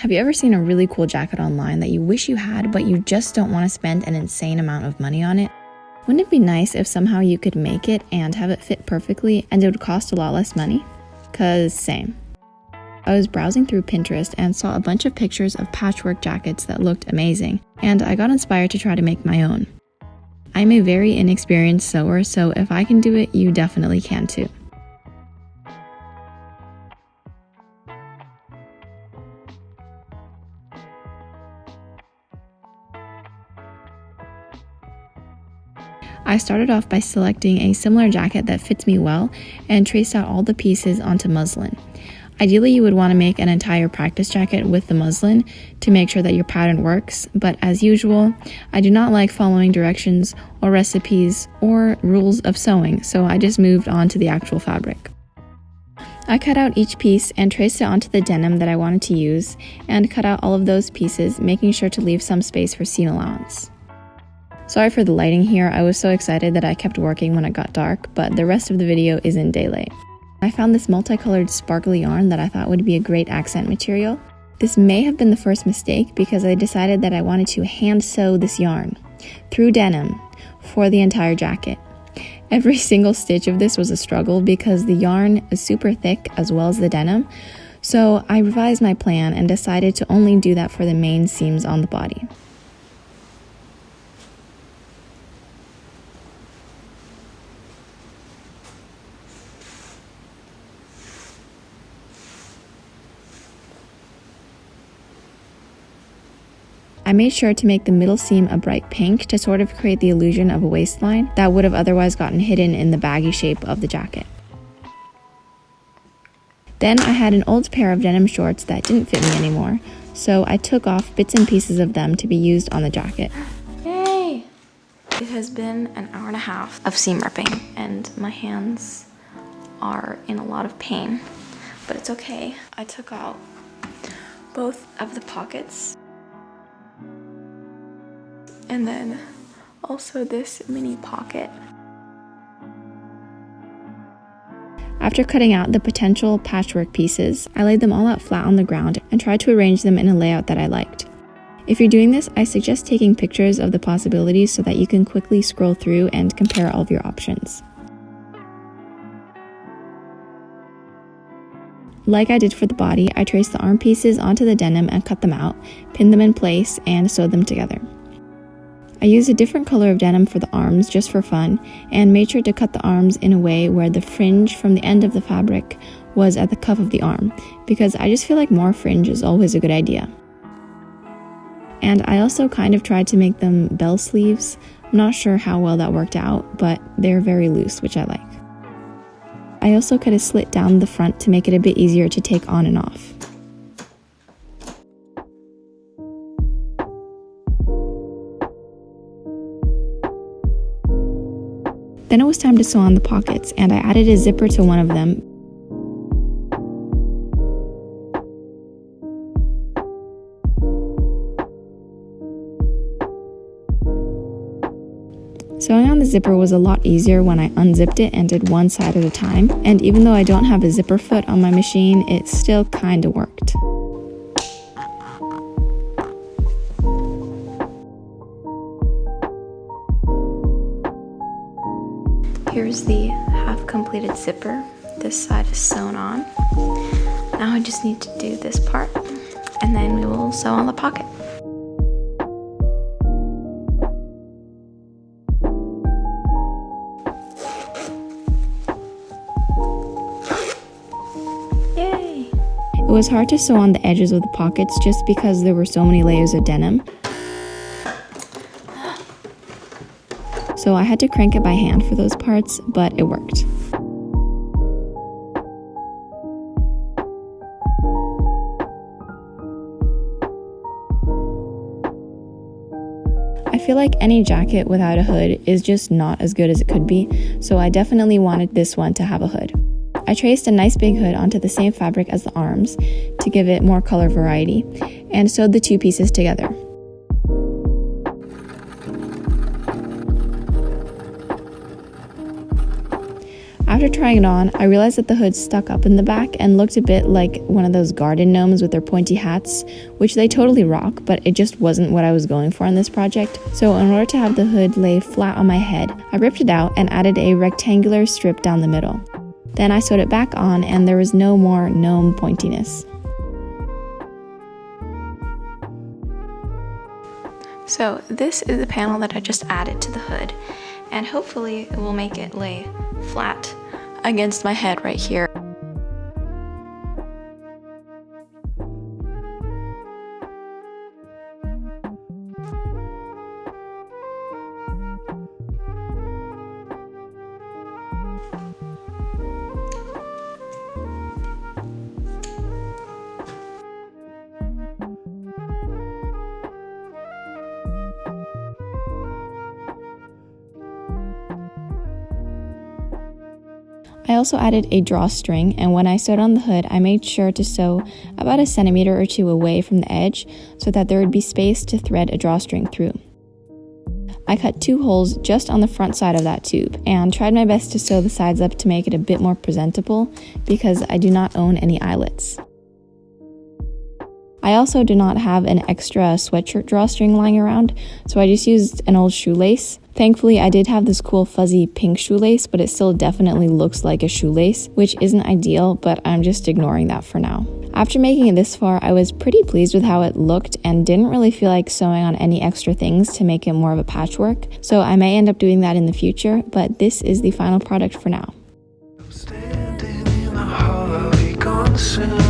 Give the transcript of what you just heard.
Have you ever seen a really cool jacket online that you wish you had, but you just don't want to spend an insane amount of money on it? Wouldn't it be nice if somehow you could make it and have it fit perfectly and it would cost a lot less money? 'Cause same. I was browsing through Pinterest and saw a bunch of pictures of patchwork jackets that looked amazing, and I got inspired to try to make my own. I'm a very inexperienced sewer, so if I can do it, you definitely can too. I started off by selecting a similar jacket that fits me well and traced out all the pieces onto muslin. Ideally, you would want to make an entire practice jacket with the muslin to make sure that your pattern works, but as usual, I do not like following directions or recipes or rules of sewing, so I just moved on to the actual fabric. I cut out each piece and traced it onto the denim that I wanted to use, and cut out all of those pieces, making sure to leave some space for seam allowance. Sorry for the lighting here, I was so excited that I kept working when it got dark, but the rest of the video is in daylight. I found this multicolored sparkly yarn that I thought would be a great accent material. This may have been the first mistake because I decided that I wanted to hand sew this yarn through denim for the entire jacket. Every single stitch of this was a struggle because the yarn is super thick as well as the denim, so I revised my plan and decided to only do that for the main seams on the body. I made sure to make the middle seam a bright pink to sort of create the illusion of a waistline that would have otherwise gotten hidden in the baggy shape of the jacket. Then I had an old pair of denim shorts that didn't fit me anymore, so I took off bits and pieces of them to be used on the jacket. Yay! It has been an hour and a half of seam ripping, and my hands are in a lot of pain, but it's okay. I took out both of the pockets, and then also this mini pocket. After cutting out the potential patchwork pieces, I laid them all out flat on the ground and tried to arrange them in a layout that I liked. If you're doing this, I suggest taking pictures of the possibilities so that you can quickly scroll through and compare all of your options. Like I did for the body, I traced the arm pieces onto the denim and cut them out, pinned them in place, and sewed them together. I used a different color of denim for the arms just for fun, and made sure to cut the arms in a way where the fringe from the end of the fabric was at the cuff of the arm, because I just feel like more fringe is always a good idea. And I also kind of tried to make them bell sleeves. I'm not sure how well that worked out, but they're very loose, which I like. I also cut a slit down the front to make it a bit easier to take on and off. Then it was time to sew on the pockets, and I added a zipper to one of them. Sewing on the zipper was a lot easier when I unzipped it and did one side at a time, and even though I don't have a zipper foot on my machine, it still kinda worked. Here's the half-completed zipper. This side is sewn on. Now I just need to do this part, and then we will sew on the pocket. Yay! It was hard to sew on the edges of the pockets just because there were so many layers of denim. So I had to crank it by hand for those parts, but it worked. I feel like any jacket without a hood is just not as good as it could be, so I definitely wanted this one to have a hood. I traced a nice big hood onto the same fabric as the arms to give it more color variety, and sewed the two pieces together. after trying it on, I realized that the hood stuck up in the back and looked a bit like one of those garden gnomes with their pointy hats, which they totally rock, but it just wasn't what I was going for in this project. So in order to have the hood lay flat on my head, I ripped it out and added a rectangular strip down the middle. Then I sewed it back on and there was no more gnome pointiness. So this is the panel that I just added to the hood, and hopefully it will make it lay flat against my head right here. I also added a drawstring, and when I sewed on the hood, I made sure to sew about a centimeter or two away from the edge so that there would be space to thread a drawstring through. I cut 2 holes just on the front side of that tube and tried my best to sew the sides up to make it a bit more presentable because I do not own any eyelets. I also do not have an extra sweatshirt drawstring lying around, so I just used an old shoelace. Thankfully, I did have this cool fuzzy pink shoelace, but it still definitely looks like a shoelace, which isn't ideal, but I'm just ignoring that for now. After making it this far, I was pretty pleased with how it looked and didn't really feel like sewing on any extra things to make it more of a patchwork, so I may end up doing that in the future, but this is the final product for now. Standing in the hall, I'll be gone soon.